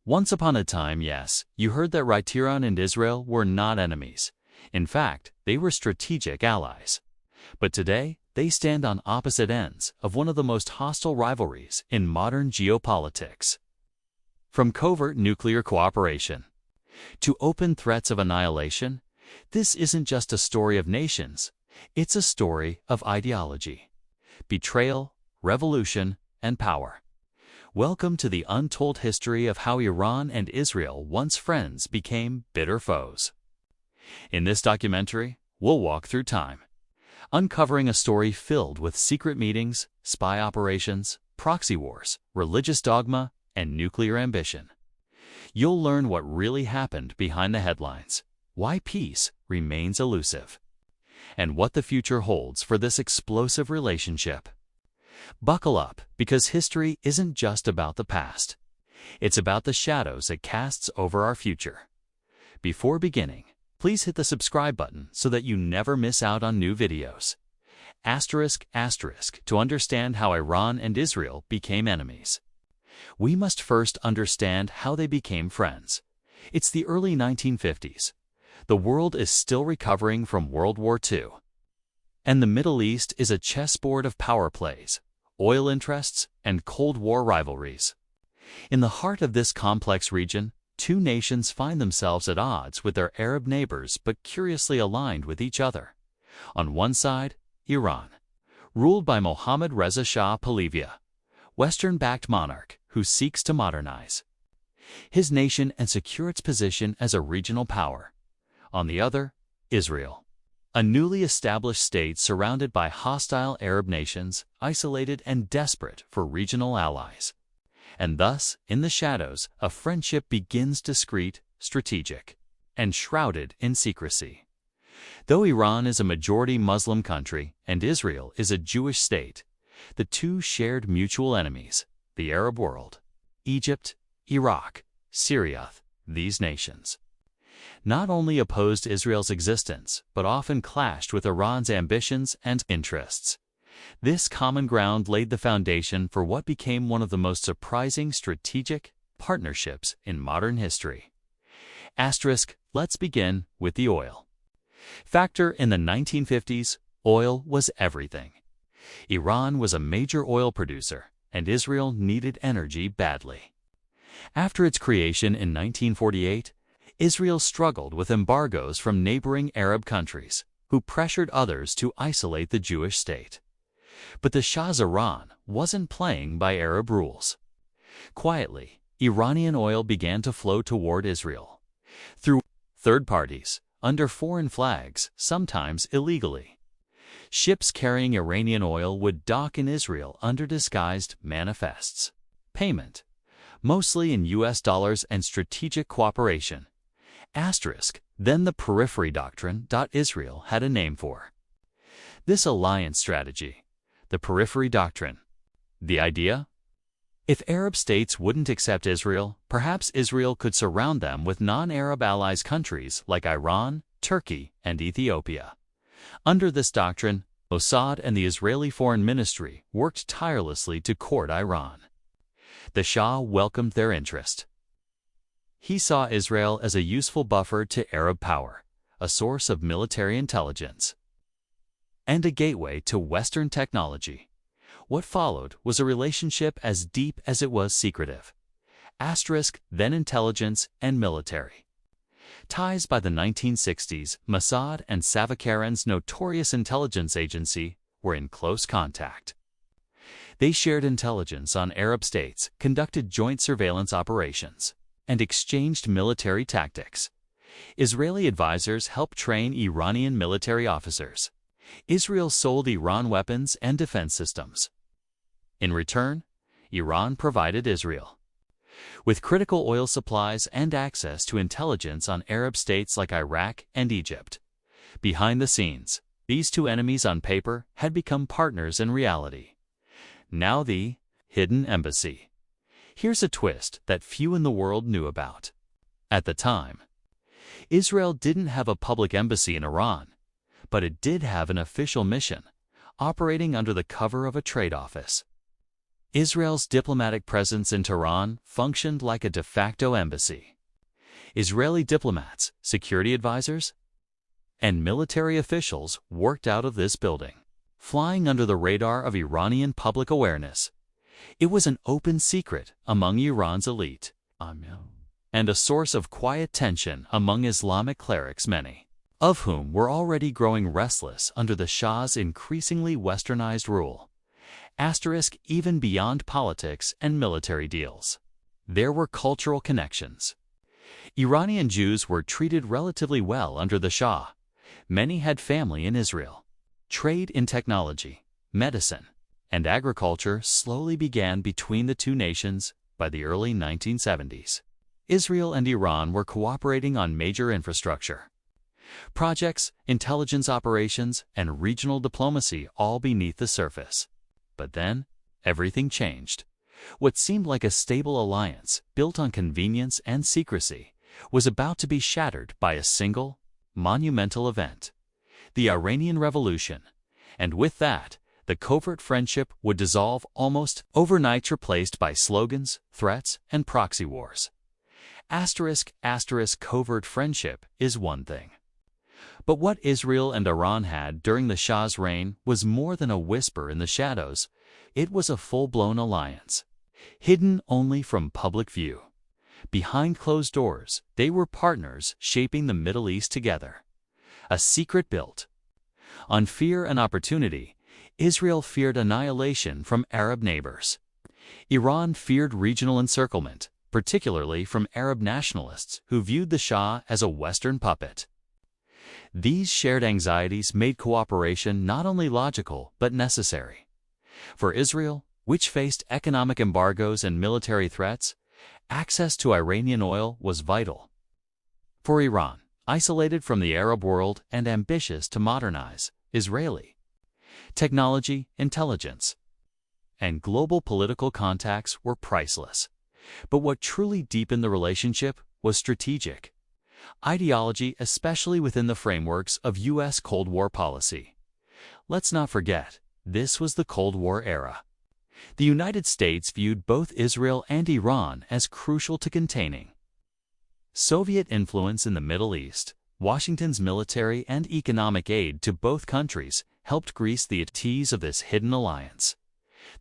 Once upon a time, yes, you heard that Iran and Israel were not enemies. In fact, they were strategic allies. But today, they stand on opposite ends of one of the most hostile rivalries in modern geopolitics. From covert nuclear cooperation to open threats of annihilation, this isn't just a story of nations, it's a story of ideology, betrayal, revolution, and power. Welcome to the untold history of how Iran and Israel, once friends, became bitter foes. In this documentary, we'll walk through time, uncovering a story filled with secret meetings, spy operations, proxy wars, religious dogma, and nuclear ambition. You'll learn what really happened behind the headlines, why peace remains elusive, and what the future holds for this explosive relationship. Buckle up, because history isn't just about the past. It's about the shadows it casts over our future. Before beginning, please hit the subscribe button so that you never miss out on new videos. *** to understand how Iran and Israel became enemies. We must first understand how they became friends. It's the early 1950s. The world is still recovering from World War II. And the Middle East is a chessboard of power plays, oil interests, and Cold War rivalries. In the heart of this complex region, two nations find themselves at odds with their Arab neighbors but curiously aligned with each other. On one side, Iran, ruled by Mohammad Reza Shah Pahlavi, Western-backed monarch who seeks to modernize his nation and secure its position as a regional power. On the other, Israel, a newly established state surrounded by hostile Arab nations, isolated and desperate for regional allies. And thus, in the shadows, a friendship begins discreet, strategic, and shrouded in secrecy. Though Iran is a majority Muslim country and Israel is a Jewish state, the two shared mutual enemies, the Arab world, Egypt, Iraq, Syria. These nations not only opposed Israel's existence, but often clashed with Iran's ambitions and interests. This common ground laid the foundation for what became one of the most surprising strategic partnerships in modern history. Let's begin with the oil factor. In the 1950s, oil was everything. Iran was a major oil producer, and Israel needed energy badly. After its creation in 1948, Israel struggled with embargoes from neighboring Arab countries, who pressured others to isolate the Jewish state. But the Shah's Iran wasn't playing by Arab rules. Quietly, Iranian oil began to flow toward Israel through third parties, under foreign flags, sometimes illegally. Ships carrying Iranian oil would dock in Israel under disguised manifests. Payment, mostly in US dollars and strategic cooperation. Then the periphery doctrine. Israel had a name for this alliance strategy, the periphery doctrine. The idea? If Arab states wouldn't accept Israel, perhaps Israel could surround them with non-Arab allies countries like Iran, Turkey, and Ethiopia. Under this doctrine, Mossad and the Israeli Foreign Ministry worked tirelessly to court Iran. The Shah welcomed their interest. He saw Israel as a useful buffer to Arab power, a source of military intelligence, and a gateway to Western technology. What followed was a relationship as deep as it was secretive. Then intelligence and military ties. By the 1960s, Mossad and Savakaran's notorious intelligence agency were in close contact. They shared intelligence on Arab states, conducted joint surveillance operations, and exchanged military tactics. Israeli advisors helped train Iranian military officers. Israel sold Iran weapons and defense systems. In return, Iran provided Israel with critical oil supplies and access to intelligence on Arab states like Iraq and Egypt. Behind the scenes, these two enemies on paper had become partners in reality. Now the hidden embassy. Here's a twist that few in the world knew about. At the time, Israel didn't have a public embassy in Iran, but it did have an official mission, operating under the cover of a trade office. Israel's diplomatic presence in Tehran functioned like a de facto embassy. Israeli diplomats, security advisors, and military officials worked out of this building, flying under the radar of Iranian public awareness. It was an open secret among Iran's elite, and a source of quiet tension among Islamic clerics, many of whom were already growing restless under the Shah's increasingly westernized rule. Even beyond politics and military deals, there were cultural connections. Iranian Jews were treated relatively well under the Shah. Many had family in Israel. Trade in technology, medicine, and agriculture slowly began between the two nations by the early 1970s. Israel and Iran were cooperating on major infrastructure projects, intelligence operations, and regional diplomacy, all beneath the surface. But then, everything changed. What seemed like a stable alliance, built on convenience and secrecy, was about to be shattered by a single, monumental event: the Iranian Revolution. And with that, the covert friendship would dissolve almost overnight, replaced by slogans, threats, and proxy wars. Covert friendship is one thing. But what Israel and Iran had during the Shah's reign was more than a whisper in the shadows. It was a full-blown alliance, hidden only from public view. Behind closed doors, they were partners shaping the Middle East together. A secret built on fear and opportunity. Israel feared annihilation from Arab neighbors. Iran feared regional encirclement, particularly from Arab nationalists who viewed the Shah as a Western puppet. These shared anxieties made cooperation not only logical but necessary. For Israel, which faced economic embargoes and military threats, access to Iranian oil was vital. For Iran, isolated from the Arab world and ambitious to modernize, Israeli technology, intelligence, and global political contacts were priceless. But what truly deepened the relationship was strategic ideology, especially within the frameworks of U.S. Cold War policy. Let's not forget, this was the Cold War era. The United States viewed both Israel and Iran as crucial to containing Soviet influence in the Middle East. Washington's military and economic aid to both countries helped grease the teeth of this hidden alliance.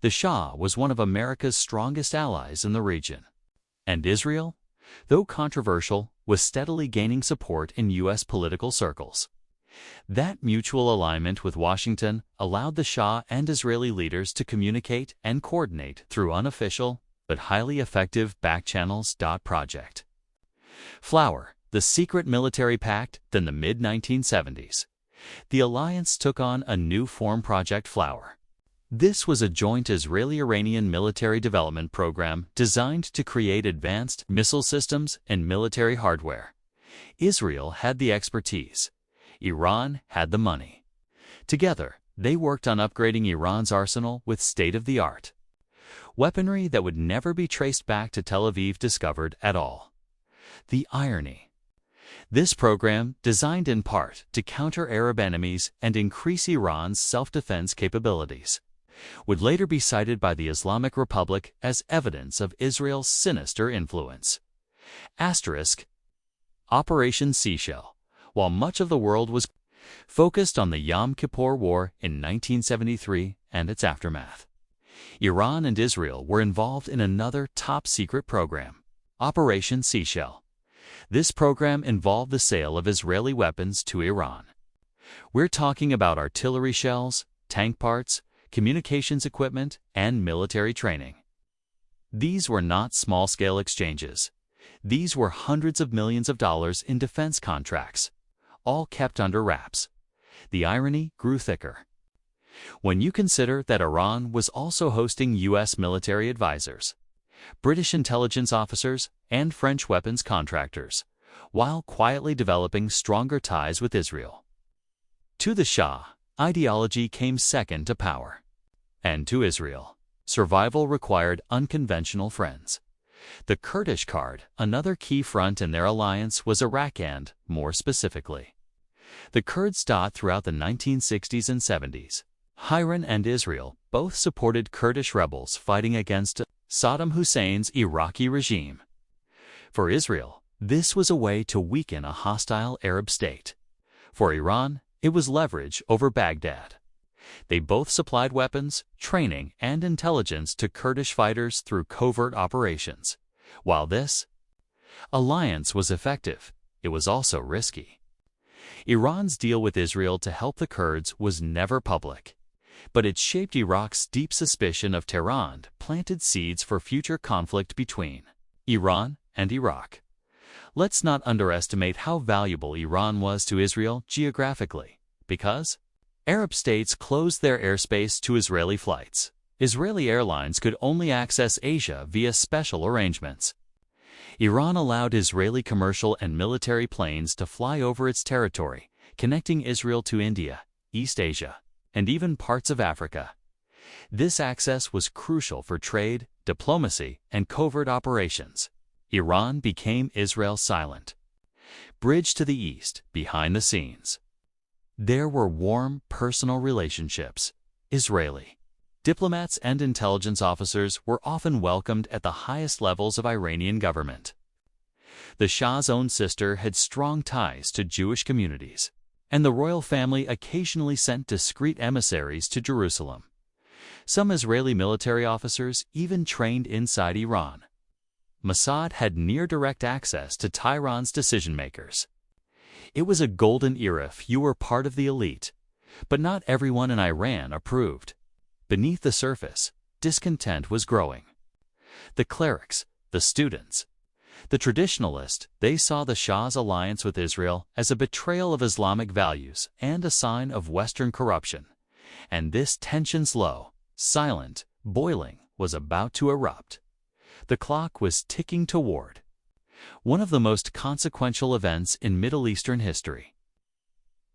The Shah was one of America's strongest allies in the region. And Israel, though controversial, was steadily gaining support in U.S. political circles. That mutual alignment with Washington allowed the Shah and Israeli leaders to communicate and coordinate through unofficial but highly effective back channels. Project Flower, the secret military pact. In the mid-1970s, the alliance took on a new form: Project Flower. This was a joint Israeli-Iranian military development program designed to create advanced missile systems and military hardware. Israel had the expertise. Iran had the money. Together, they worked on upgrading Iran's arsenal with state-of-the-art weaponry that would never be traced back to Tel Aviv discovered at all. The irony. This program, designed in part to counter Arab enemies and increase Iran's self-defense capabilities, would later be cited by the Islamic Republic as evidence of Israel's sinister influence. Operation Seashell. While much of the world was focused on the Yom Kippur War in 1973 and its aftermath, Iran and Israel were involved in another top-secret program, Operation Seashell. This program involved the sale of Israeli weapons to Iran. We're talking about artillery shells, tank parts, communications equipment, and military training. These were not small-scale exchanges. These were hundreds of millions of dollars in defense contracts, all kept under wraps. The irony grew thicker when you consider that Iran was also hosting U.S. military advisors, British intelligence officers, and French weapons contractors, while quietly developing stronger ties with Israel. To the Shah, ideology came second to power. And to Israel, survival required unconventional friends. The Kurdish card, another key front in their alliance, was Iraq and, more specifically, the Kurds. Throughout the 1960s and 70s, Iran and Israel both supported Kurdish rebels fighting against Saddam Hussein's Iraqi regime. For Israel, this was a way to weaken a hostile Arab state. For Iran, it was leverage over Baghdad. They both supplied weapons, training, and intelligence to Kurdish fighters through covert operations. While this alliance was effective, it was also risky. Iran's deal with Israel to help the Kurds was never public, but it shaped Iraq's deep suspicion of Tehran, planted seeds for future conflict between Iran and Iraq. Let's not underestimate how valuable Iran was to Israel geographically, because Arab states closed their airspace to Israeli flights. Israeli airlines could only access Asia via special arrangements. Iran allowed Israeli commercial and military planes to fly over its territory, connecting Israel to India, East Asia, and even parts of Africa. This access was crucial for trade, diplomacy, and covert operations. Iran became Israel's silent bridge to the east, behind the scenes. There were warm, personal relationships. Israeli diplomats and intelligence officers were often welcomed at the highest levels of Iranian government. The Shah's own sister had strong ties to Jewish communities, and the royal family occasionally sent discreet emissaries to Jerusalem. Some Israeli military officers even trained inside Iran. Mossad had near-direct access to Tehran's decision-makers. It was a golden era if you were part of the elite, but not everyone in Iran approved. Beneath the surface, discontent was growing. The clerics, the students, the traditionalists, they saw the Shah's alliance with Israel as a betrayal of Islamic values and a sign of Western corruption. And this tension's low, silent, boiling was about to erupt. The clock was ticking toward one of the most consequential events in Middle Eastern history: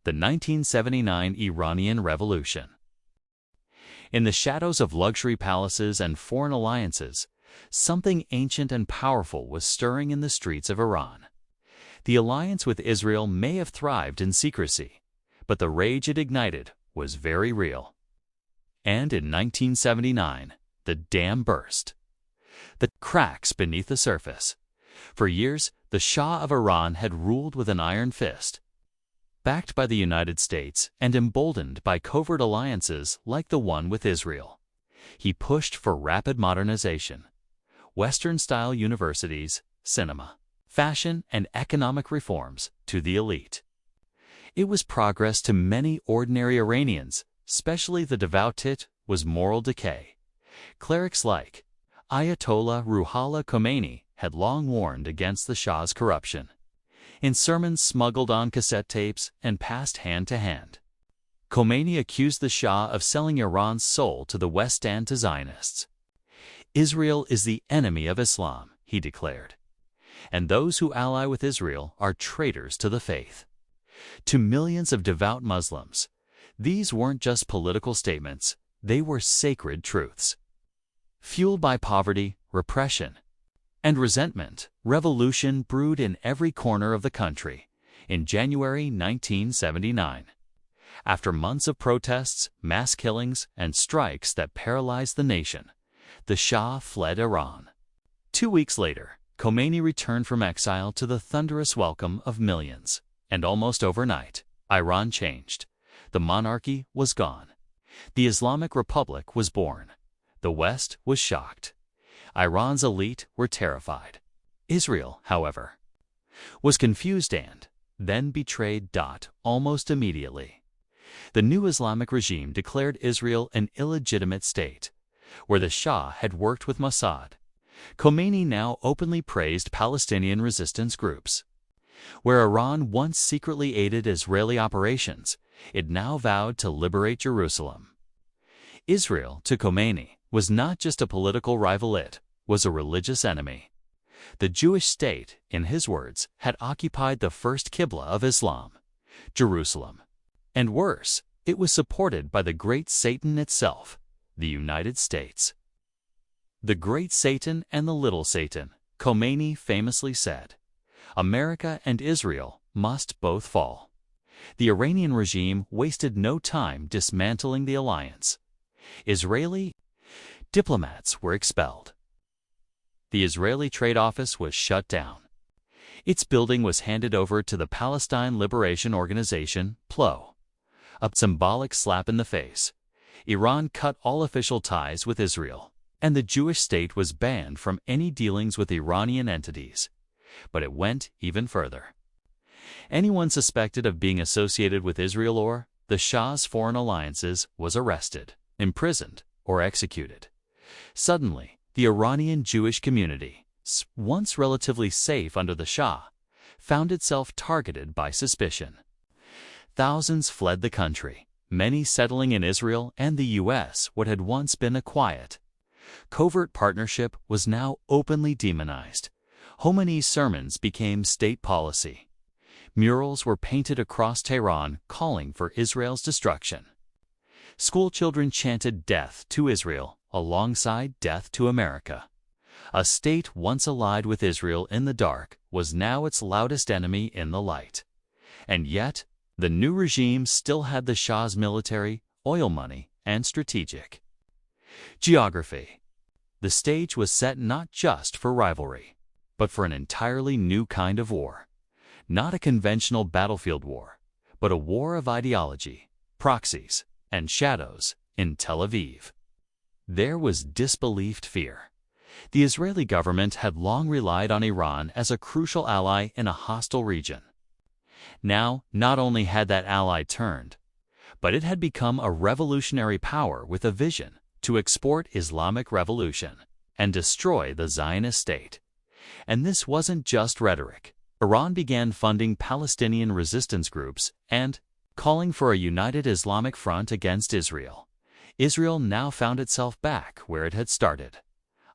the 1979 Iranian Revolution. In the shadows of luxury palaces and foreign alliances, something ancient and powerful was stirring in the streets of Iran. The alliance with Israel may have thrived in secrecy, but the rage it ignited was very real. And in 1979, the dam burst. The cracks beneath the surface. For years, the Shah of Iran had ruled with an iron fist. Backed by the United States and emboldened by covert alliances like the one with Israel, he pushed for rapid modernization. Western-style universities, cinema, fashion, and economic reforms to the elite. It was progress to many ordinary Iranians, especially the devout. It was moral decay. Clerics like Ayatollah Ruhollah Khomeini had long warned against the Shah's corruption. In sermons smuggled on cassette tapes and passed hand to hand, Khomeini accused the Shah of selling Iran's soul to the West and to Zionists. Israel is the enemy of Islam, he declared, and those who ally with Israel are traitors to the faith. To millions of devout Muslims, these weren't just political statements, they were sacred truths. Fueled by poverty, repression, and resentment, revolution brewed in every corner of the country. In January 1979, after months of protests, mass killings, and strikes that paralyzed the nation, the Shah fled Iran. 2 weeks later, Khomeini returned from exile to the thunderous welcome of millions. And almost overnight, Iran changed. The monarchy was gone. The Islamic Republic was born. The West was shocked. Iran's elite were terrified. Israel, however, was confused and then betrayed. Almost immediately, the new Islamic regime declared Israel an illegitimate state, where the Shah had worked with Mossad. Khomeini now openly praised Palestinian resistance groups. Where Iran once secretly aided Israeli operations, it now vowed to liberate Jerusalem. Israel, to Khomeini, was not just a political rival, it was a religious enemy. The Jewish state, in his words, had occupied the first Qibla of Islam, Jerusalem. And worse, it was supported by the great Satan itself, the United States. The great Satan and the little Satan, Khomeini famously said, America and Israel must both fall. The Iranian regime wasted no time dismantling the alliance. Israeli diplomats were expelled. The Israeli Trade Office was shut down. Its building was handed over to the Palestine Liberation Organization, PLO. A symbolic slap in the face. Iran cut all official ties with Israel, and the Jewish state was banned from any dealings with Iranian entities. But it went even further. Anyone suspected of being associated with Israel or the Shah's foreign alliances was arrested, imprisoned, or executed. Suddenly, the Iranian Jewish community, once relatively safe under the Shah, found itself targeted by suspicion. Thousands fled the country, many settling in Israel and the U.S. What had once been a quiet, covert partnership was now openly demonized. Khomeini's sermons became state policy. Murals were painted across Tehran calling for Israel's destruction. Schoolchildren chanted death to Israel alongside death to America. A state once allied with Israel in the dark was now its loudest enemy in the light. And yet, the new regime still had the Shah's military, oil money, and strategic geography. The stage was set not just for rivalry, but for an entirely new kind of war. Not a conventional battlefield war, but a war of ideology, proxies, and shadows in Tel Aviv. There was disbelieved fear. The Israeli government had long relied on Iran as a crucial ally in a hostile region. Now, not only had that ally turned, but it had become a revolutionary power with a vision to export Islamic revolution and destroy the Zionist state. And this wasn't just rhetoric. Iran began funding Palestinian resistance groups and calling for a united Islamic front against Israel. Israel now found itself back where it had started,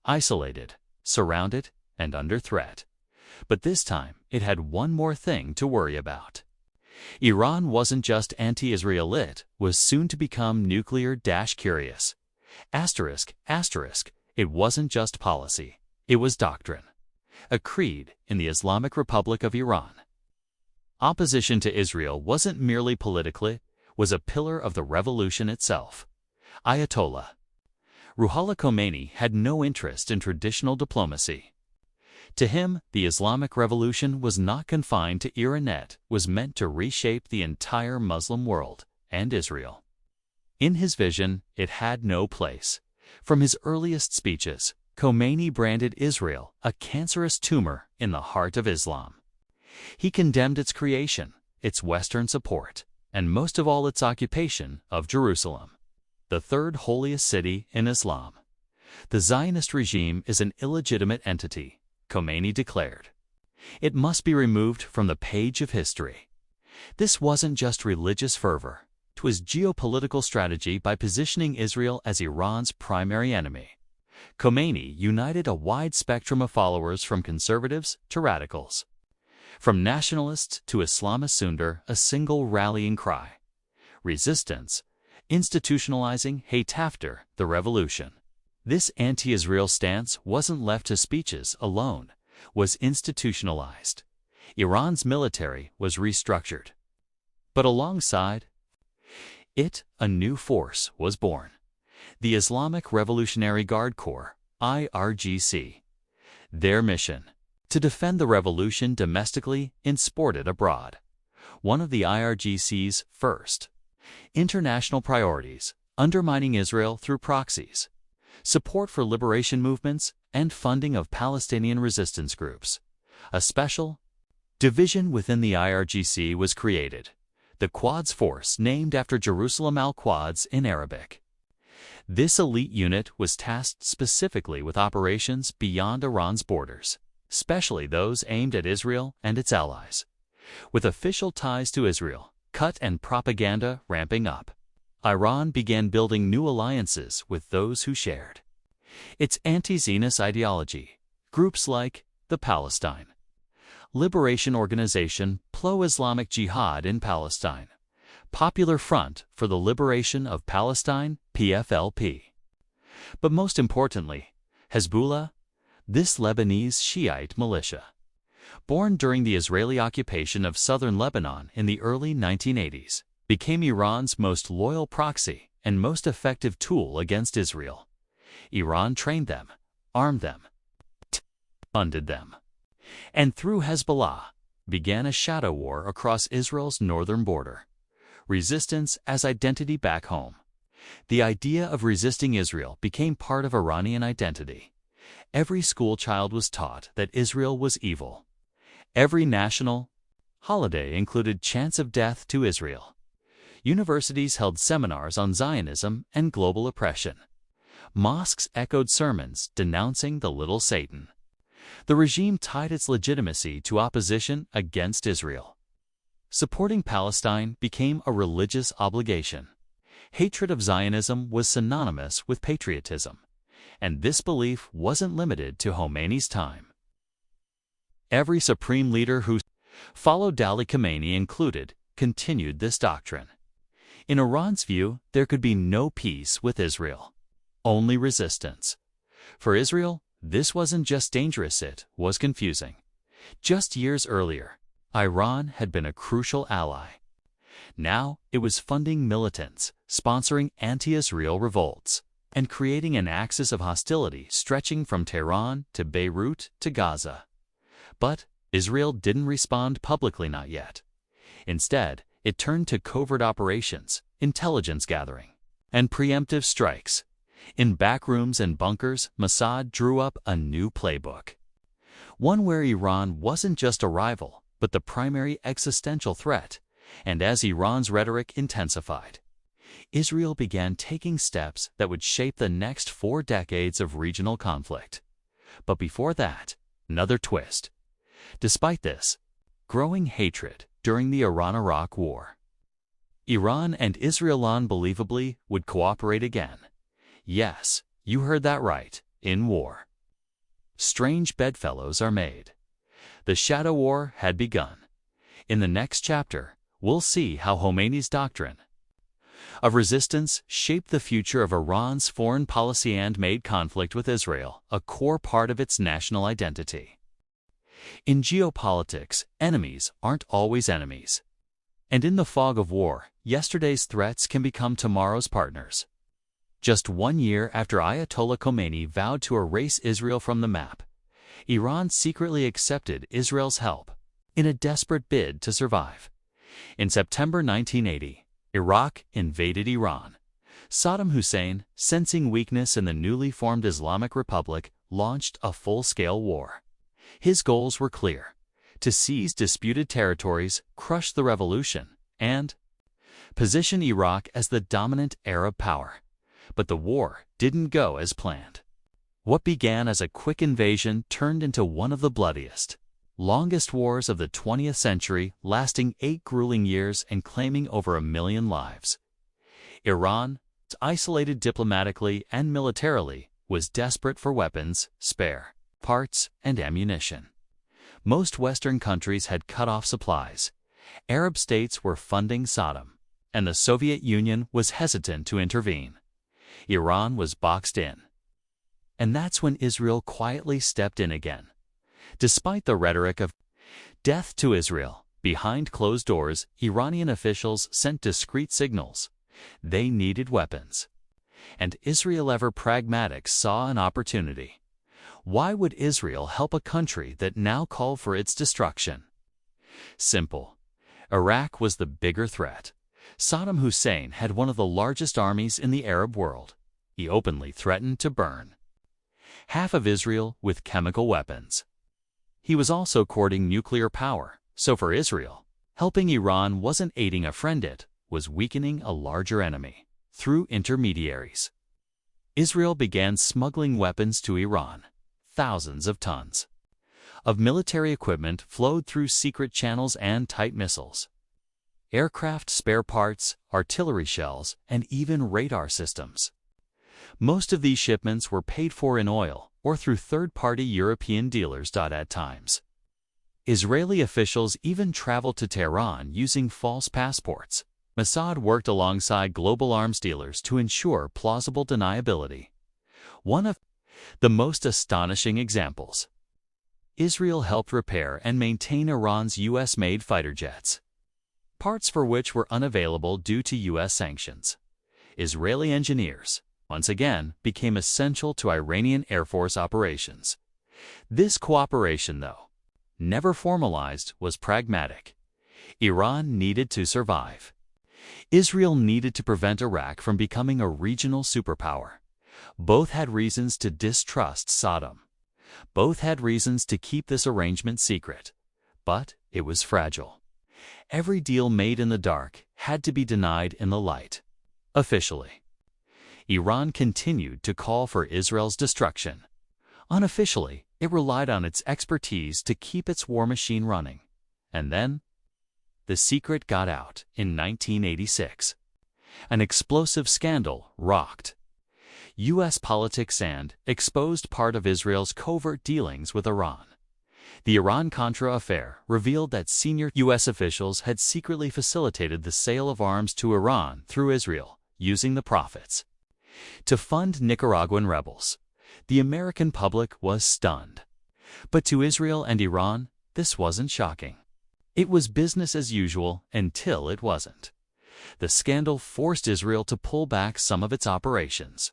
isolated, surrounded, and under threat. But this time, it had one more thing to worry about. Iran wasn't just anti-Israel, it was soon to become nuclear-curious. It wasn't just policy, it was doctrine. A creed in the Islamic Republic of Iran. Opposition to Israel wasn't merely political, it was a pillar of the revolution itself. Ayatollah Ruhollah Khomeini had no interest in traditional diplomacy. To him, the Islamic Revolution was not confined to Iran, it was meant to reshape the entire Muslim world and Israel. In his vision, it had no place. From his earliest speeches, Khomeini branded Israel a cancerous tumor in the heart of Islam. He condemned its creation, its Western support, and most of all its occupation of Jerusalem, the third holiest city in Islam. The Zionist regime is an illegitimate entity, Khomeini declared. It must be removed from the page of history. This wasn't just religious fervor, it was geopolitical strategy. By positioning Israel as Iran's primary enemy, Khomeini united a wide spectrum of followers from conservatives to radicals. From nationalists to Islamists under a single rallying cry: resistance, institutionalizing hate after the revolution. This anti-Israel stance wasn't left to speeches alone, was institutionalized. Iran's military was restructured. But alongside it, a new force was born. The Islamic Revolutionary Guard Corps, IRGC. Their mission: to defend the revolution domestically and sport it abroad. One of the IRGC's first international priorities: undermining Israel through proxies, support for liberation movements, and funding of Palestinian resistance groups. A special division within the IRGC was created, the Quds Force, named after Jerusalem al-Quds in Arabic. This elite unit was tasked specifically with operations beyond Iran's borders, especially those aimed at Israel and its allies. With official ties to Israel cut and propaganda ramping up, Iran began building new alliances with those who shared its anti-Zionist ideology. Groups like the Palestine Liberation Organization, Pro-Islamic Jihad in Palestine, Popular Front for the Liberation of Palestine, PFLP. But most importantly, Hezbollah, this Lebanese Shiite militia. born during the Israeli occupation of southern Lebanon in the early 1980s, became Iran's most loyal proxy and most effective tool against Israel. Iran trained them, armed them, funded them, and through Hezbollah, began a shadow war across Israel's northern border. Resistance as identity back home. The idea of resisting Israel became part of Iranian identity. Every school child was taught that Israel was evil. Every national holiday included chants of death to Israel. Universities held seminars on Zionism and global oppression. Mosques echoed sermons denouncing the little Satan. The regime tied its legitimacy to opposition against Israel. Supporting Palestine became a religious obligation. Hatred of Zionism was synonymous with patriotism, and this belief wasn't limited to Khomeini's time. Every supreme leader who followed Ali Khamenei included continued this doctrine. In Iran's view, there could be no peace with Israel, only resistance. For Israel, this wasn't just dangerous, it was confusing. Just years earlier, Iran had been a crucial ally. Now it was funding militants, sponsoring anti-Israel revolts, and creating an axis of hostility stretching from Tehran to Beirut to Gaza. But Israel didn't respond publicly, not yet. Instead, it turned to covert operations, intelligence gathering, and preemptive strikes. In backrooms and bunkers, Mossad drew up a new playbook. One where Iran wasn't just a rival, but the primary existential threat. And as Iran's rhetoric intensified, Israel began taking steps that would shape the next 4 decades of regional conflict. But before that, another twist. Despite this growing hatred during the Iran-Iraq War, Iran and Israel unbelievably would cooperate again. Yes, you heard that right, in war. Strange bedfellows are made. The shadow war had begun. In the next chapter, we'll see how Khomeini's doctrine of resistance shaped the future of Iran's foreign policy and made conflict with Israel a core part of its national identity. In geopolitics, enemies aren't always enemies. And in the fog of war, yesterday's threats can become tomorrow's partners. Just 1 year after Ayatollah Khomeini vowed to erase Israel from the map, Iran secretly accepted Israel's help in a desperate bid to survive. In September 1980, Iraq invaded Iran. Saddam Hussein, sensing weakness in the newly formed Islamic Republic, launched a full-scale war. His goals were clear: to seize disputed territories, crush the revolution, and position Iraq as the dominant Arab power. But the war didn't go as planned. What began as a quick invasion turned into one of the bloodiest, longest wars of the 20th century, lasting 8 grueling years and claiming over 1 million lives. Iran, isolated diplomatically and militarily, was desperate for weapons, spare parts, and ammunition. Most Western countries had cut off supplies. Arab states were funding Saddam, and the Soviet Union was hesitant to intervene. Iran was boxed in. And that's when Israel quietly stepped in again. Despite the rhetoric of death to Israel, behind closed doors, Iranian officials sent discreet signals. They needed weapons. And Israel, ever pragmatic, saw an opportunity. Why would Israel help a country that now called for its destruction? Simple. Iraq was the bigger threat. Saddam Hussein had one of the largest armies in the Arab world. He openly threatened to burn half of Israel with chemical weapons. He was also courting nuclear power, so for Israel, helping Iran wasn't aiding a friend, it was weakening a larger enemy through intermediaries. Israel began smuggling weapons to Iran. Thousands of tons of military equipment flowed through secret channels and tight missiles, aircraft spare parts, artillery shells, and even radar systems. Most of these shipments were paid for in oil or through third-party European dealers. At times, Israeli officials even traveled to Tehran using false passports. Mossad worked alongside global arms dealers to ensure plausible deniability. One of the most astonishing examples. Israel helped repair and maintain Iran's U.S.-made fighter jets, parts for which were unavailable due to U.S. sanctions. Israeli engineers, once again, became essential to Iranian Air Force operations. This cooperation, though never formalized, was pragmatic. Iran needed to survive. Israel needed to prevent Iraq from becoming a regional superpower. Both had reasons to distrust Saddam. Both had reasons to keep this arrangement secret. But it was fragile. Every deal made in the dark had to be denied in the light. Officially, Iran continued to call for Israel's destruction. Unofficially, it relied on its expertise to keep its war machine running. And then, the secret got out in 1986. An explosive scandal rocked U.S. politics and exposed part of Israel's covert dealings with Iran. The Iran-Contra affair revealed that senior U.S. officials had secretly facilitated the sale of arms to Iran through Israel, using the profits to fund Nicaraguan rebels. The American public was stunned. But to Israel and Iran, this wasn't shocking. It was business as usual until it wasn't. The scandal forced Israel to pull back some of its operations.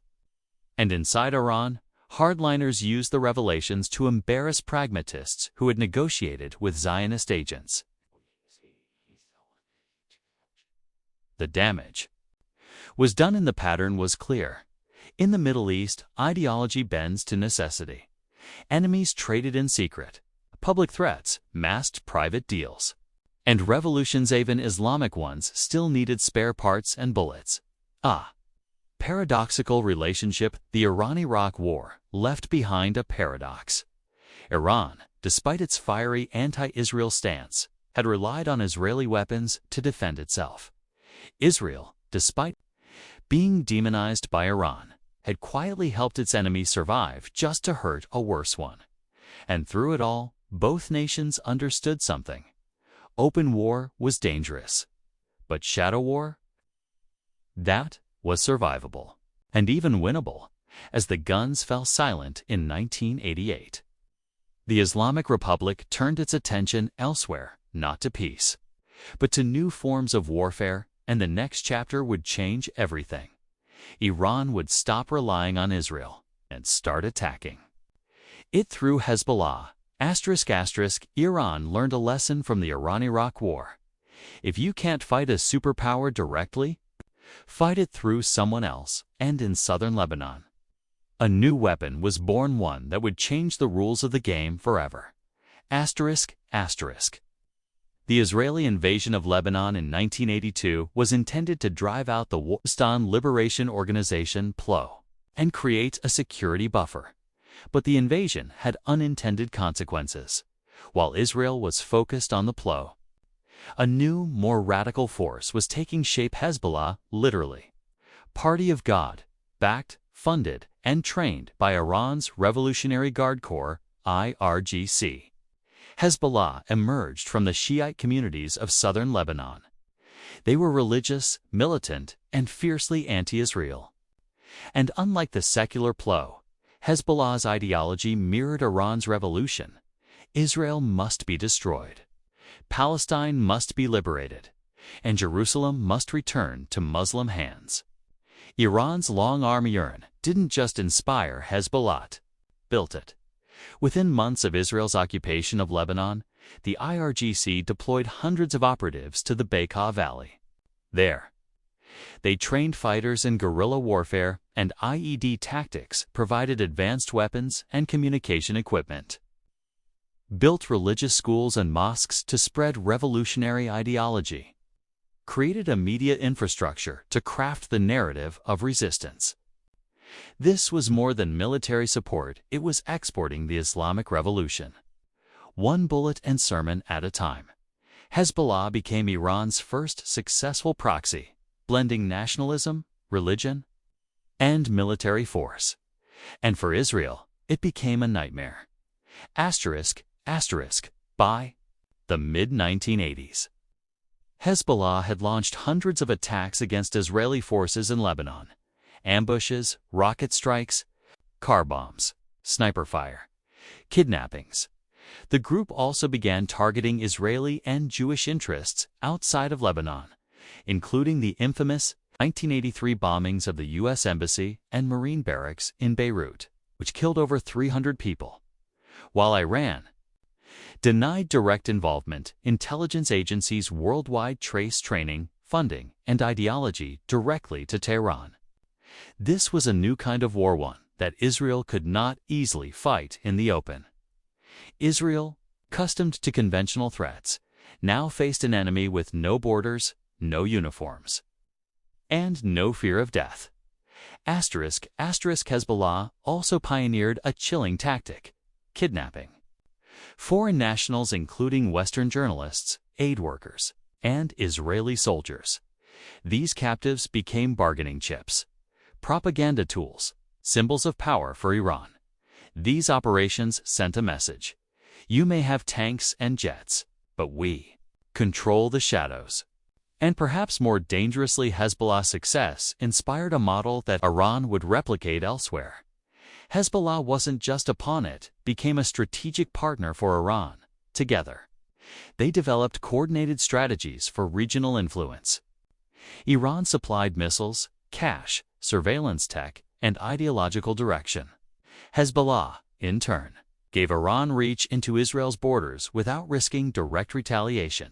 And inside Iran, hardliners used the revelations to embarrass pragmatists who had negotiated with Zionist agents. The damage was done and the pattern was clear. In the Middle East, ideology bends to necessity. Enemies traded in secret. Public threats masked private deals. And revolutions, even Islamic ones, still needed spare parts and bullets. Paradoxical relationship. The Iran-Iraq War left behind a paradox. Iran, despite its fiery anti-Israel stance, had relied on Israeli weapons to defend itself. Israel, despite being demonized by Iran, had quietly helped its enemies survive just to hurt a worse one. And through it all, both nations understood something. Open war was dangerous. But shadow war? That was survivable. And even winnable, as the guns fell silent in 1988. The Islamic Republic turned its attention elsewhere, not to peace, but to new forms of warfare, and the next chapter would change everything. Iran would stop relying on Israel and start attacking it through Hezbollah. Iran learned a lesson from the Iran-Iraq War. If you can't fight a superpower directly, fight it through someone else. And in southern Lebanon, a new weapon was born, one that would change the rules of the game forever. The Israeli invasion of Lebanon in 1982 was intended to drive out the Palestine Liberation Organization (PLO) and create a security buffer. But the invasion had unintended consequences. While Israel was focused on the PLO, a new, more radical force was taking shape. Hezbollah, literally. Party of God, backed, funded, and trained by Iran's Revolutionary Guard Corps, IRGC. Hezbollah emerged from the Shiite communities of southern Lebanon. They were religious, militant, and fiercely anti-Israel. And unlike the secular PLO, Hezbollah's ideology mirrored Iran's revolution. Israel must be destroyed. Palestine must be liberated. And Jerusalem must return to Muslim hands. Iran's long-arm Iran didn't just inspire Hezbollah, built it. Within months of Israel's occupation of Lebanon, the IRGC deployed hundreds of operatives to the Bekaa Valley. There, they trained fighters in guerrilla warfare and IED tactics, provided advanced weapons and communication equipment, built religious schools and mosques to spread revolutionary ideology, created a media infrastructure to craft the narrative of resistance. This was more than military support, it was exporting the Islamic Revolution. One bullet and sermon at a time. Hezbollah became Iran's first successful proxy, blending nationalism, religion, and military force. And for Israel, it became a nightmare. By the mid-1980s, Hezbollah had launched hundreds of attacks against Israeli forces in Lebanon. Ambushes, rocket strikes, car bombs, sniper fire, kidnappings. The group also began targeting Israeli and Jewish interests outside of Lebanon, including the infamous 1983 bombings of the U.S. Embassy and Marine barracks in Beirut, which killed over 300 people. While Iran denied direct involvement, intelligence agencies worldwide traced training, funding, and ideology directly to Tehran. This was a new kind of war, one that Israel could not easily fight in the open. Israel, accustomed to conventional threats, now faced an enemy with no borders, no uniforms, and no fear of death. Hezbollah also pioneered a chilling tactic: kidnapping. Foreign nationals, including Western journalists, aid workers, and Israeli soldiers. These captives became bargaining chips, propaganda tools, symbols of power for Iran. These operations sent a message: you may have tanks and jets, but we control the shadows. And perhaps more dangerously, Hezbollah's success inspired a model that Iran would replicate elsewhere. Hezbollah wasn't just a pawn, it became a strategic partner for Iran. Together, they developed coordinated strategies for regional influence. Iran supplied missiles, cash, surveillance tech, and ideological direction. Hezbollah, in turn, gave Iran reach into Israel's borders without risking direct retaliation.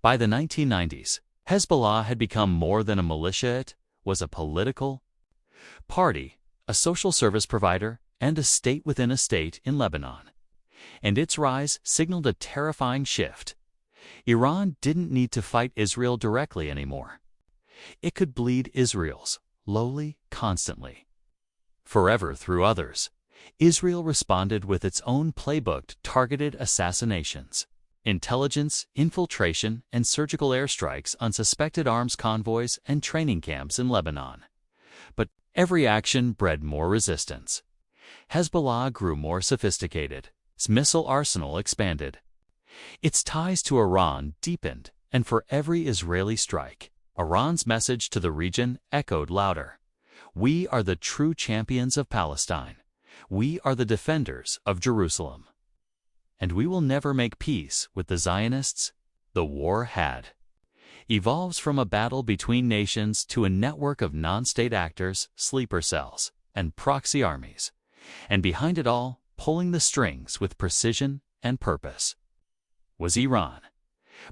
By the 1990s, Hezbollah had become more than a militia. It was a political party, a social service provider, and a state within a state in Lebanon. And its rise signaled a terrifying shift. Iran didn't need to fight Israel directly anymore. It could bleed Israel's slowly, constantly, forever through others. Israel responded with its own playbook: targeted assassinations, intelligence, infiltration, and surgical airstrikes on suspected arms convoys and training camps in Lebanon. But every action bred more resistance. Hezbollah grew more sophisticated. Its missile arsenal expanded. Its ties to Iran deepened, and for every Israeli strike, Iran's message to the region echoed louder: we are the true champions of Palestine. We are the defenders of Jerusalem. And we will never make peace with the Zionists. The war had evolved from a battle between nations to a network of non-state actors, sleeper cells, and proxy armies. And behind it all, pulling the strings with precision and purpose, was Iran.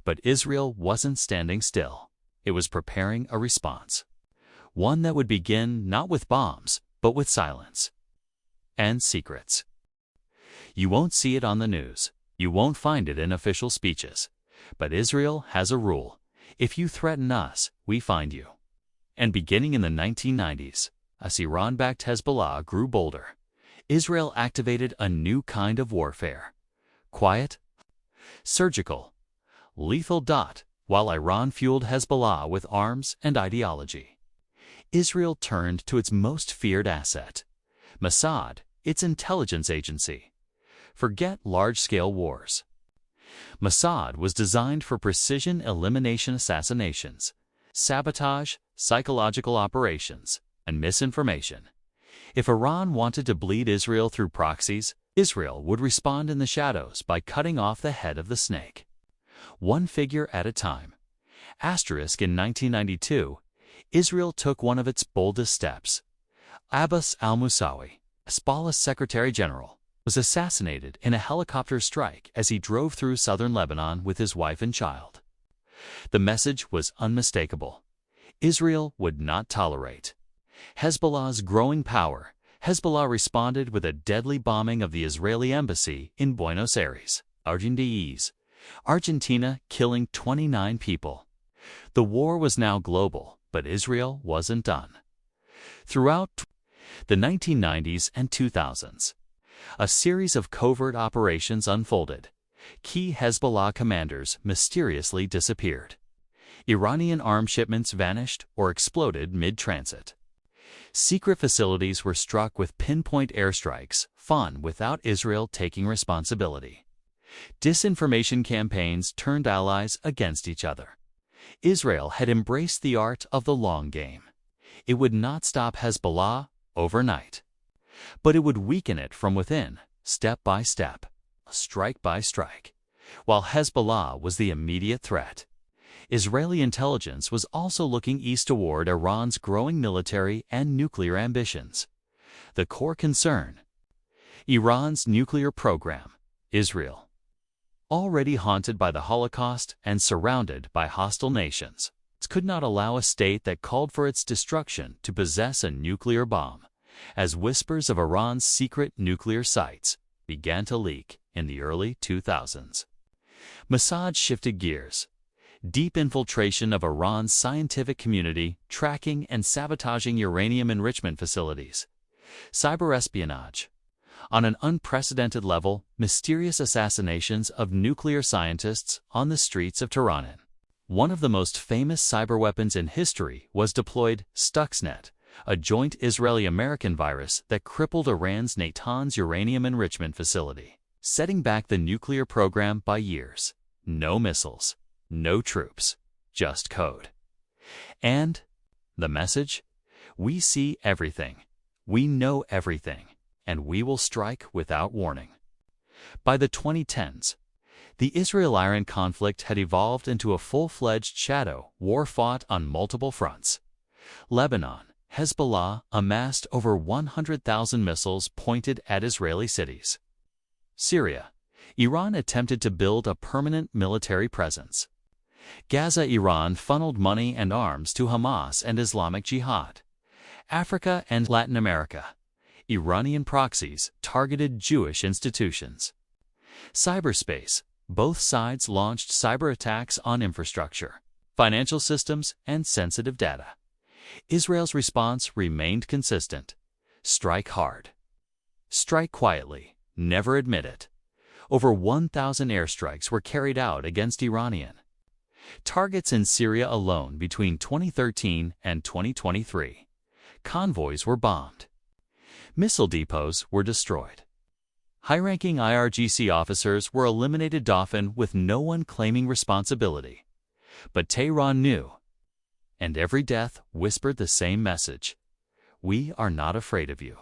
But Israel wasn't standing still. It was preparing a response. One that would begin not with bombs, but with silence and secrets. You won't see it on the news. You won't find it in official speeches. But Israel has a rule: if you threaten us, we find you. And beginning in the 1990s, as Iran-backed Hezbollah grew bolder, Israel activated a new kind of warfare: quiet, surgical, lethal. While Iran fueled Hezbollah with arms and ideology, Israel turned to its most feared asset: Mossad, its intelligence agency. Forget large-scale wars. Mossad was designed for precision elimination, assassinations, sabotage, psychological operations, and misinformation. If Iran wanted to bleed Israel through proxies, Israel would respond in the shadows by cutting off the head of the snake, one figure at a time. In 1992, Israel took one of its boldest steps. Abbas al-Musawi, Hezbollah's Secretary General, was assassinated in a helicopter strike as he drove through southern Lebanon with his wife and child. The message was unmistakable: Israel would not tolerate Hezbollah's growing power. Hezbollah responded with a deadly bombing of the Israeli embassy in Buenos Aires, Argentina, killing 29 people. The war was now global, but Israel wasn't done. Throughout the 1990s and 2000s, a series of covert operations unfolded. Key Hezbollah commanders mysteriously disappeared. Iranian arms shipments vanished or exploded mid-transit. Secret facilities were struck with pinpoint airstrikes, without Israel taking responsibility. Disinformation campaigns turned allies against each other. Israel had embraced the art of the long game. It would not stop Hezbollah overnight, but it would weaken it from within, step by step. strike by strike. While Hezbollah was the immediate threat, Israeli intelligence was also looking east toward Iran's growing military and nuclear ambitions. The core concern: Iran's nuclear program. Israel, already haunted by the Holocaust and surrounded by hostile nations, could not allow a state that called for its destruction to possess a nuclear bomb, as whispers of Iran's secret nuclear sites began to leak in the early 2000s. Mossad shifted gears. Deep infiltration of Iran's scientific community, tracking and sabotaging uranium enrichment facilities. Cyber espionage. On an unprecedented level, mysterious assassinations of nuclear scientists on the streets of Tehran. One of the most famous cyber weapons in history was deployed Stuxnet, a joint Israeli-American virus that crippled Iran's Natanz uranium enrichment facility, setting back the nuclear program by years. No missiles, no troops, just code. And the message? We see everything, we know everything, and we will strike without warning. By the 2010s, the Israel-Iran conflict had evolved into a full-fledged shadow war fought on multiple fronts. Lebanon, Hezbollah amassed over 100,000 missiles pointed at Israeli cities. Syria, Iran attempted to build a permanent military presence. Gaza, Iran funneled money and arms to Hamas and Islamic Jihad. Africa and Latin America, Iranian proxies targeted Jewish institutions. Cyberspace, both sides launched cyber attacks on infrastructure, financial systems, and sensitive data. Israel's response remained consistent: strike hard. Strike quietly, never admit it. Over 1,000 airstrikes were carried out against Iranian targets in Syria alone between 2013 and 2023. Convoys were bombed. Missile depots were destroyed. High-ranking IRGC officers were eliminated, often with no one claiming responsibility. But Tehran knew, and every death whispered the same message: we are not afraid of you.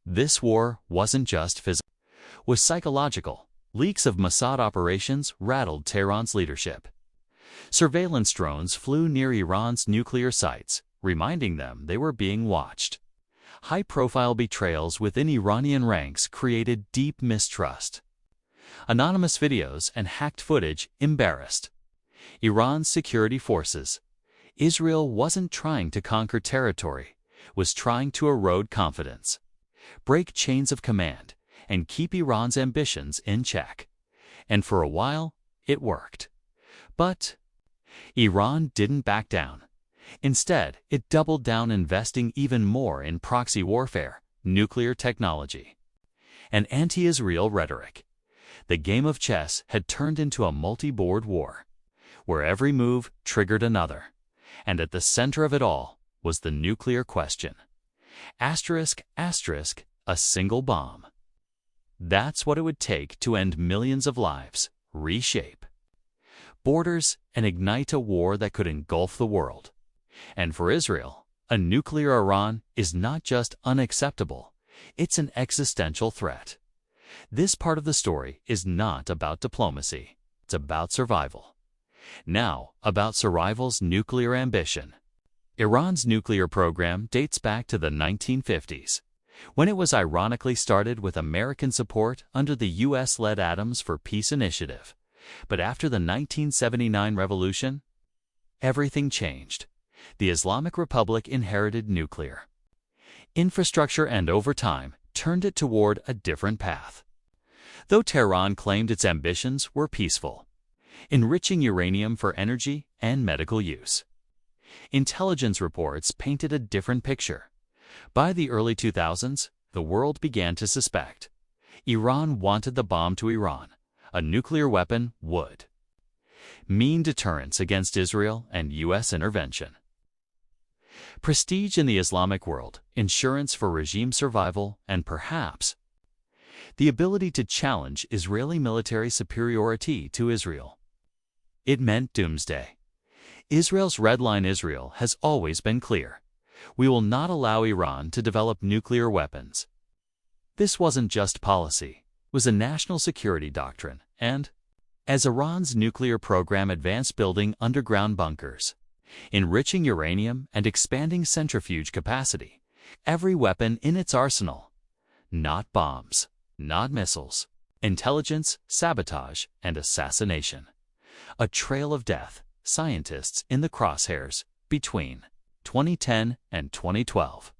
This war wasn't just physical, it was psychological. Leaks of Mossad operations rattled Tehran's leadership. Surveillance drones flew near Iran's nuclear sites, reminding them they were being watched. High-profile betrayals within Iranian ranks created deep mistrust. Anonymous videos and hacked footage embarrassed Iran's security forces. Israel wasn't trying to conquer territory, was trying to erode confidence, break chains of command, and keep Iran's ambitions in check. And for a while, it worked. But Iran didn't back down. Instead, it doubled down, investing even more in proxy warfare, nuclear technology, and anti-Israel rhetoric. The game of chess had turned into a multi-board war, where every move triggered another. And at the center of it all was the nuclear question. Asterisk, asterisk, a single bomb. That's what it would take to end millions of lives, reshape borders, and ignite a war that could engulf the world. And for Israel, a nuclear Iran is not just unacceptable, it's an existential threat. This part of the story is not about diplomacy, it's about survival. Now, about survival's nuclear ambition. Iran's nuclear program dates back to the 1950s, when it was ironically started with American support under the U.S.-led Atoms for Peace initiative. But after the 1979 revolution, everything changed. The Islamic Republic inherited nuclear infrastructure and, over time, turned it toward a different path. Though Tehran claimed its ambitions were peaceful, enriching uranium for energy and medical use, intelligence reports painted a different picture. By the early 2000s, the world began to suspect Iran wanted the bomb to Iran. A nuclear weapon would mean deterrence against Israel and U.S. intervention. Prestige in the Islamic world, insurance for regime survival, and perhaps the ability to challenge Israeli military superiority to Israel. It meant doomsday. Israel's red line: Israel has always been clear. We will not allow Iran to develop nuclear weapons. This wasn't just policy. was a national security doctrine, and as Iran's nuclear program advanced, building underground bunkers, enriching uranium, and expanding centrifuge capacity, every weapon in its arsenal, not bombs, not missiles, intelligence, sabotage, and assassination. A trail of death, scientists in the crosshairs between 2010 and 2012.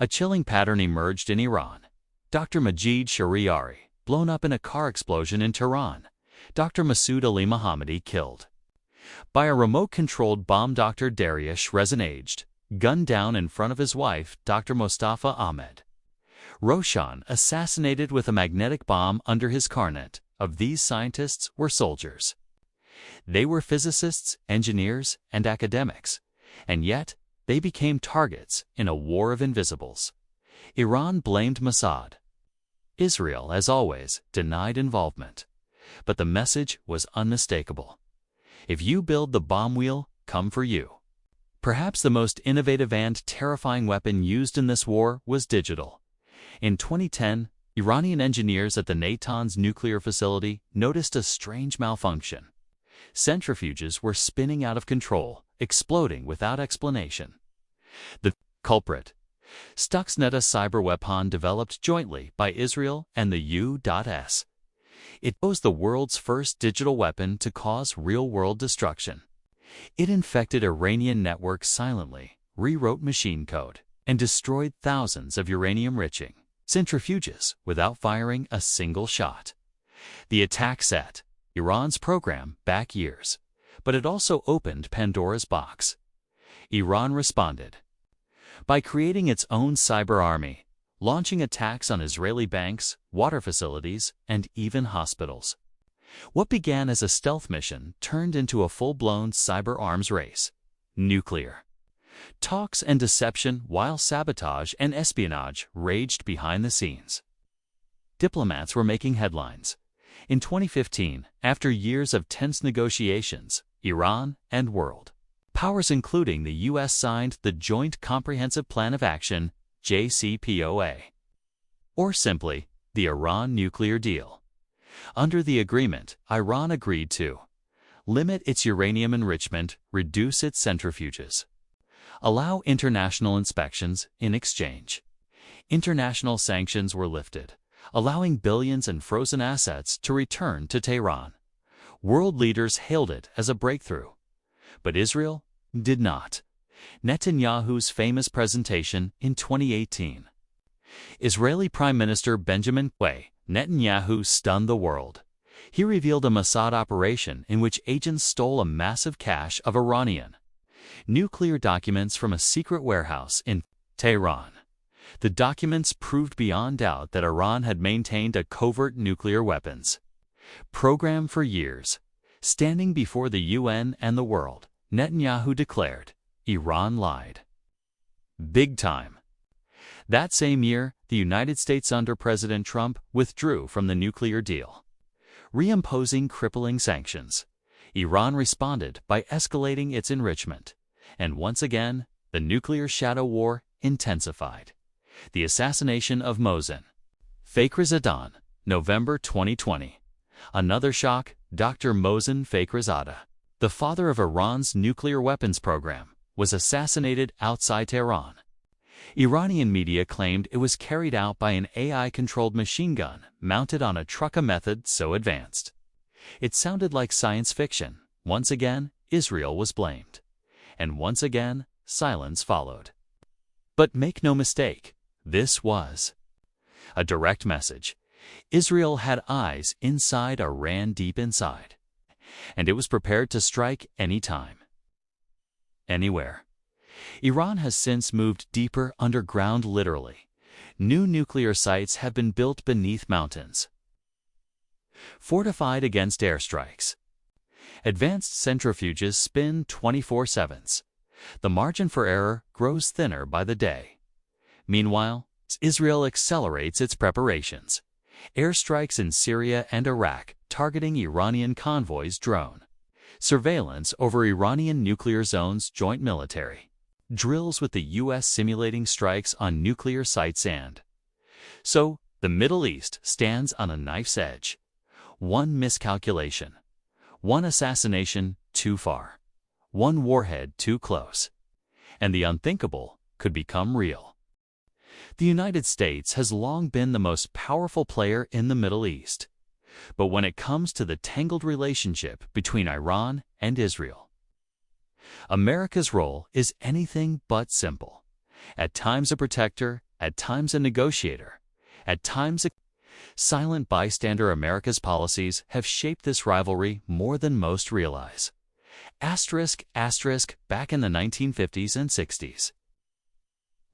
A chilling pattern emerged in Iran. Dr. Majid Shahriari, blown up in a car explosion in Tehran. Dr. Masoud Ali Mohammadi killed by a remote-controlled bomb. Dr. Dariush Rezan, gunned down in front of his wife, Dr. Mostafa Ahmed Roshan, assassinated with a magnetic bomb under his carnet. Of these scientists were soldiers. They were physicists, engineers, and academics, and yet they became targets in a war of invisibles. Iran blamed Mossad. Israel, as always, denied involvement. But the message was unmistakable. If you build the bomb, we'll come for you. Perhaps the most innovative and terrifying weapon used in this war was digital. In 2010, Iranian engineers at the Natanz nuclear facility noticed a strange malfunction. Centrifuges were spinning out of control, exploding without explanation. The culprit, Stuxnet, a cyber weapon developed jointly by Israel and the U.S. It was the world's first digital weapon to cause real-world destruction. It infected Iranian networks silently, rewrote machine code, and destroyed thousands of uranium-enriching centrifuges without firing a single shot. The attack set Iran's program back years, but it also opened Pandora's box. Iran responded by creating its own cyber army, launching attacks on Israeli banks, water facilities, and even hospitals. What began as a stealth mission turned into a full-blown cyber arms race. Nuclear talks and deception, while sabotage and espionage raged behind the scenes. Diplomats were making headlines. In 2015, after years of tense negotiations, Iran and world powers including the U.S. signed the Joint Comprehensive Plan of Action, JCPOA, or simply the Iran Nuclear Deal. Under the agreement, Iran agreed to limit its uranium enrichment, reduce its centrifuges, allow international inspections. In exchange, international sanctions were lifted, allowing billions in frozen assets to return to Tehran. World leaders hailed it as a breakthrough, but Israel did not. Netanyahu's famous presentation in 2018. Israeli Prime Minister Benjamin Netanyahu stunned the world. He revealed a Mossad operation in which agents stole a massive cache of Iranian nuclear documents from a secret warehouse in Tehran. The documents proved beyond doubt that Iran had maintained a covert nuclear weapons program for years. Standing before the UN and the world, Netanyahu declared, Iran lied. Big time. That same year, the United States under President Trump withdrew from the nuclear deal, reimposing crippling sanctions. Iran responded by escalating its enrichment, and once again, the nuclear shadow war intensified. The assassination of Mohsen Fakhrizadeh, November 2020. Another shock, Dr. Mohsen Fakhrizadeh, the father of Iran's nuclear weapons program, was assassinated outside Tehran. Iranian media claimed it was carried out by an AI-controlled machine gun mounted on a truck, a method so advanced it sounded like science fiction. Once again, Israel was blamed. And once again, silence followed. But make no mistake, this was a direct message. Israel had eyes inside Iran, deep inside, and it was prepared to strike anytime, anywhere. Iran has since moved deeper underground, literally. New nuclear sites have been built beneath mountains, fortified against airstrikes. Advanced centrifuges spin 24/7. The margin for error grows thinner by the day. Meanwhile, Israel accelerates its preparations. Airstrikes in Syria and Iraq targeting Iranian convoys, drone surveillance over Iranian nuclear zones, joint military drills with the U.S. simulating strikes on nuclear sites, and so The Middle East stands on a knife's edge. One miscalculation, one assassination too far, one warhead too close, and the unthinkable could become real. The United States has long been the most powerful player in the Middle East. But when it comes to the tangled relationship between Iran and Israel, America's role is anything but simple. At times a protector, at times a negotiator, at times a silent bystander. America's policies have shaped this rivalry more than most realize. Back in the 1950s and 60s.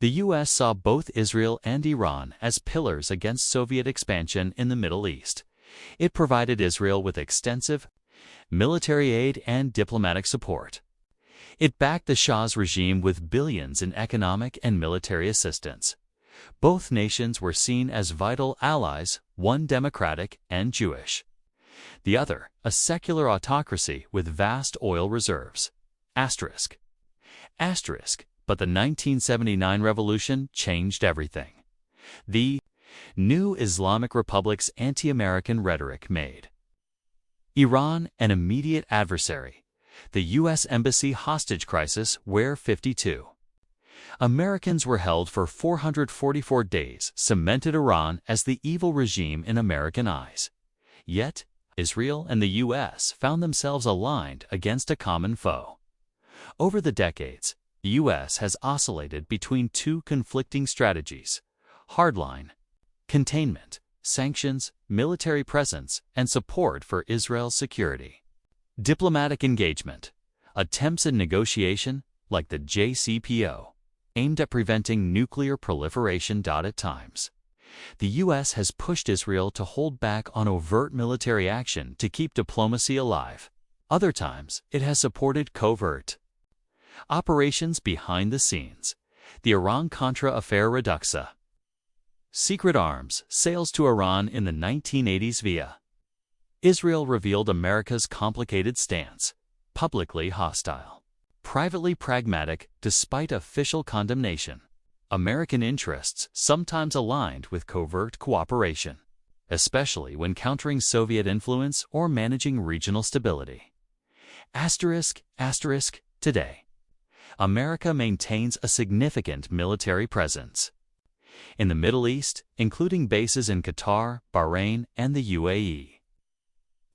The U.S. saw both Israel and Iran as pillars against Soviet expansion in the Middle East. It provided Israel with extensive military aid and diplomatic support. It backed the Shah's regime with billions in economic and military assistance. Both nations were seen as vital allies, one democratic and Jewish, the other a secular autocracy with vast oil reserves. But the 1979 revolution changed everything. The new Islamic Republic's anti-American rhetoric made Iran an immediate adversary. The U.S. Embassy hostage crisis, where 52 Americans were held for 444 days, cemented Iran as the evil regime in American eyes. Yet, Israel and the U.S. found themselves aligned against a common foe. Over the decades, the U.S. has oscillated between two conflicting strategies: hardline containment, sanctions, military presence, and support for Israel's security. Diplomatic engagement, attempts at negotiation, like the JCPOA, aimed at preventing nuclear proliferation. At times, the U.S. has pushed Israel to hold back on overt military action to keep diplomacy alive. Other times, it has supported covert operations behind the scenes. The Iran-Contra affair Reduxa. Secret arms sales to Iran in the 1980s via Israel revealed America's complicated stance, publicly hostile, privately pragmatic despite official condemnation. American interests sometimes aligned with covert cooperation, especially when countering Soviet influence or managing regional stability. Today, America maintains a significant military presence in the Middle East, including bases in Qatar, Bahrain, and the UAE,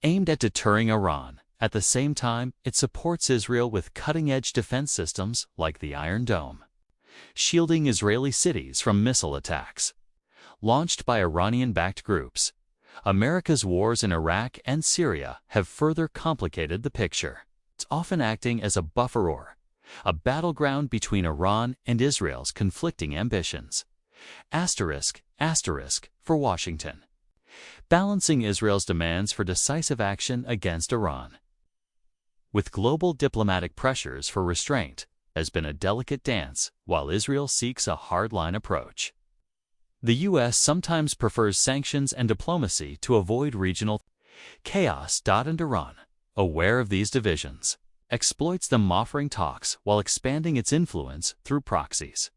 aimed at deterring Iran. At the same time, it supports Israel with cutting-edge defense systems like the Iron Dome, shielding Israeli cities from missile attacks launched by Iranian-backed groups. America's wars in Iraq and Syria have further complicated the picture. It's often acting as a buffer or a battleground between Iran and Israel's conflicting ambitions. For Washington, balancing Israel's demands for decisive action against Iran with global diplomatic pressures for restraint has been a delicate dance, while Israel seeks a hardline approach. The U.S. sometimes prefers sanctions and diplomacy to avoid regional chaos. And Iran, aware of these divisions, exploits them, offering talks while expanding its influence through proxies.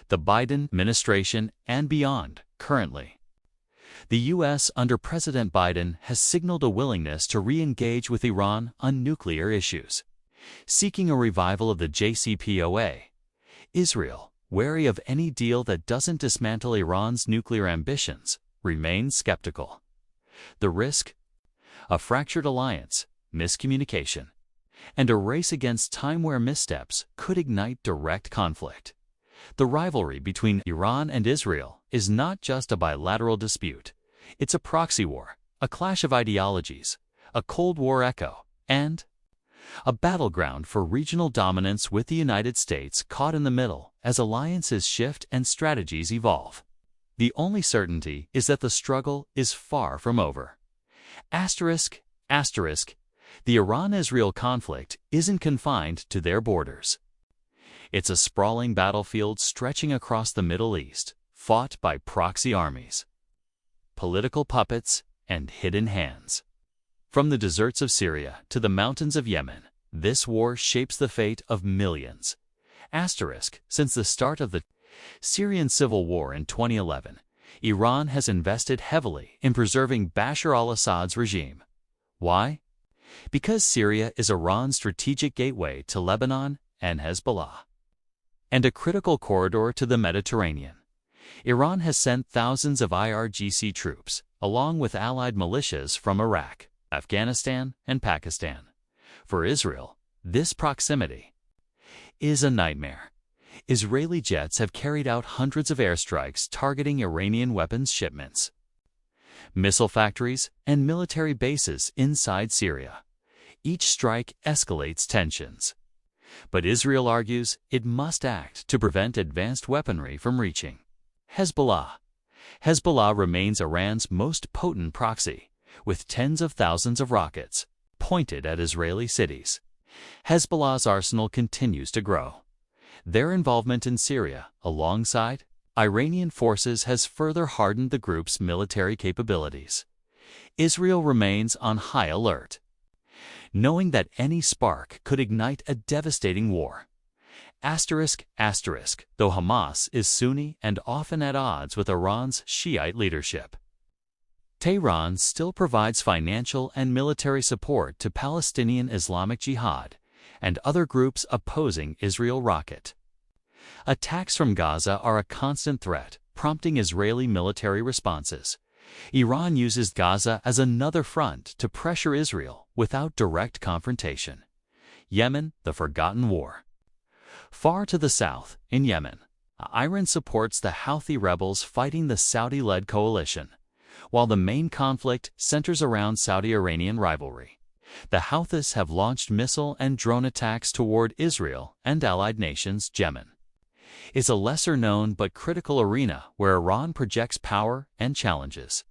The Biden administration and beyond, currently, the U.S. under President Biden has signaled a willingness to re-engage with Iran on nuclear issues, seeking a revival of the JCPOA. Israel, wary of any deal that doesn't dismantle Iran's nuclear ambitions, remains skeptical. The risk? A fractured alliance, miscommunication, and a race against time where missteps could ignite direct conflict. The rivalry between Iran and Israel is not just a bilateral dispute. It's a proxy war, a clash of ideologies, a Cold War echo, and a battleground for regional dominance, with the United States caught in the middle as alliances shift and strategies evolve. The only certainty is that the struggle is far from over. The Iran-Israel conflict isn't confined to their borders. It's a sprawling battlefield stretching across the Middle East, fought by proxy armies, political puppets, and hidden hands. From the deserts of Syria to the mountains of Yemen, this war shapes the fate of millions. Since the start of the Syrian civil war in 2011, Iran has invested heavily in preserving Bashar al-Assad's regime. Why? Because Syria is Iran's strategic gateway to Lebanon and Hezbollah, and a critical corridor to the Mediterranean. Iran has sent thousands of IRGC troops, along with allied militias from Iraq, Afghanistan, and Pakistan. For Israel, this proximity is a nightmare. Israeli jets have carried out hundreds of airstrikes targeting Iranian weapons shipments, missile factories, and military bases inside Syria. Each strike escalates tensions. But Israel argues it must act to prevent advanced weaponry from reaching Hezbollah. Hezbollah remains Iran's most potent proxy, with tens of thousands of rockets pointed at Israeli cities. Hezbollah's arsenal continues to grow. Their involvement in Syria, alongside Iranian forces, has further hardened the group's military capabilities. Israel remains on high alert, knowing that any spark could ignite a devastating war. Asterisk, asterisk, though Hamas is Sunni and often at odds with Iran's Shiite leadership, Tehran still provides financial and military support to Palestinian Islamic Jihad and other groups opposing Israel. Rocket attacks from Gaza are a constant threat, prompting Israeli military responses. Iran uses Gaza as another front to pressure Israel without direct confrontation. Yemen, the forgotten war. Far to the south, in Yemen, Iran supports the Houthi rebels fighting the Saudi-led coalition, while the main conflict centers around Saudi-Iranian rivalry. The Houthis have launched missile and drone attacks toward Israel and allied nations. Yemen is a lesser-known but critical arena where Iran projects power and challenges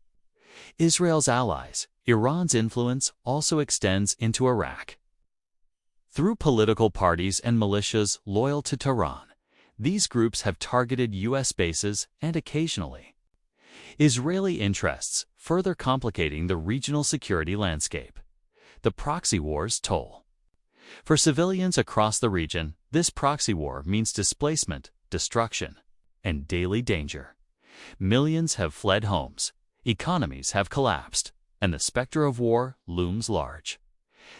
Israel's allies. Iran's influence also extends into Iraq. Through political parties and militias loyal to Tehran, these groups have targeted U.S. bases and occasionally Israeli interests, further complicating the regional security landscape. The proxy war's toll. For civilians across the region, this proxy war means displacement, destruction, and daily danger. Millions have fled homes, economies have collapsed, and the specter of war looms large.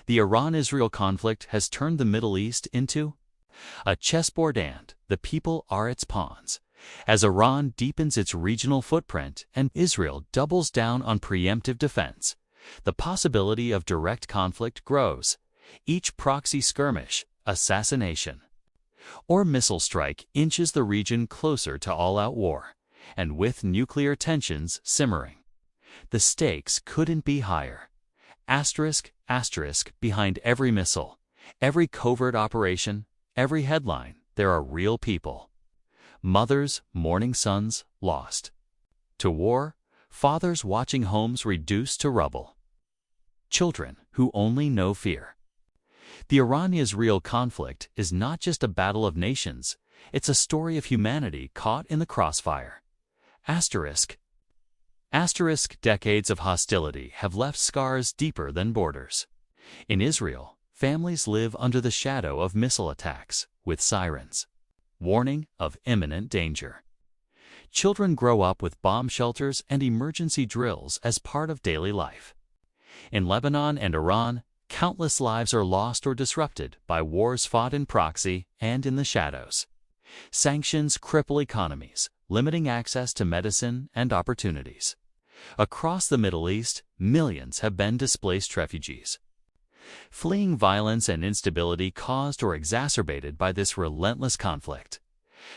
The Iran-Israel conflict has turned the Middle East into a chessboard, and the people are its pawns. As Iran deepens its regional footprint and Israel doubles down on preemptive defense, the possibility of direct conflict grows. Each proxy skirmish, assassination, or missile strike inches the region closer to all-out war, and with nuclear tensions simmering, the stakes couldn't be higher. Asterisk, asterisk, behind every missile, every covert operation, every headline, there are real people. Mothers mourning sons lost to war, fathers watching homes reduced to rubble, children who only know fear. The Iran-Israel conflict is not just a battle of nations, it's a story of humanity caught in the crossfire. Asterisk, asterisk, decades of hostility have left scars deeper than borders. In Israel, families live under the shadow of missile attacks, with sirens, warning of imminent danger. Children grow up with bomb shelters and emergency drills as part of daily life. In Lebanon and Iran, countless lives are lost or disrupted by wars fought in proxy and in the shadows. Sanctions cripple economies, limiting access to medicine and opportunities. Across the Middle East, millions have been displaced refugees, fleeing violence and instability caused or exacerbated by this relentless conflict.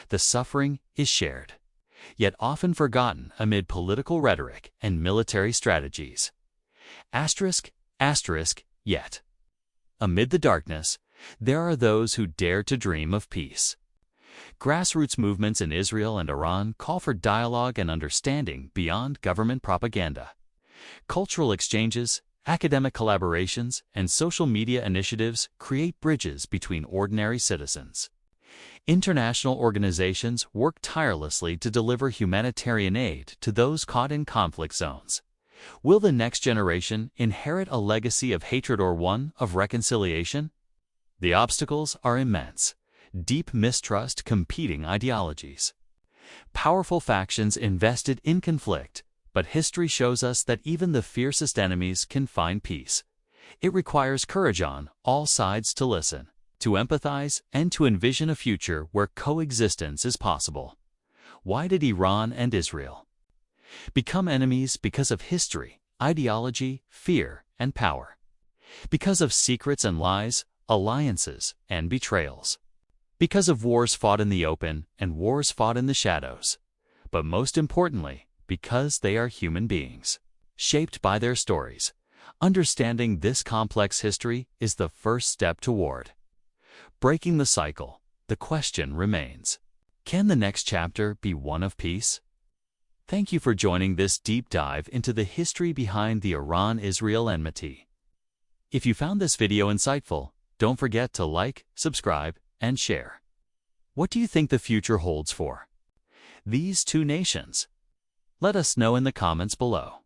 The suffering is shared, yet often forgotten amid political rhetoric and military strategies. Asterisk, asterisk, yet. Amid the darkness, there are those who dare to dream of peace. Grassroots movements in Israel and Iran call for dialogue and understanding beyond government propaganda. Cultural exchanges, academic collaborations, and social media initiatives create bridges between ordinary citizens. International organizations work tirelessly to deliver humanitarian aid to those caught in conflict zones. Will the next generation inherit a legacy of hatred or one of reconciliation? The obstacles are immense. Deep mistrust, competing ideologies, Powerful factions invested in conflict, but history shows us that even the fiercest enemies can find peace. It requires courage on all sides to listen, to empathize, and to envision a future where coexistence is possible. Why did Iran and Israel become enemies? Because of history, ideology, fear, and power. Because of secrets and lies, alliances, and betrayals. Because of wars fought in the open and wars fought in the shadows. But most importantly, because they are human beings, shaped by their stories. Understanding this complex history is the first step toward breaking the cycle. The question remains, can the next chapter be one of peace? Thank you for joining this deep dive into the history behind the Iran-Israel enmity. If you found this video insightful, don't forget to like, subscribe, and share. What do you think the future holds for these two nations? Let us know in the comments below.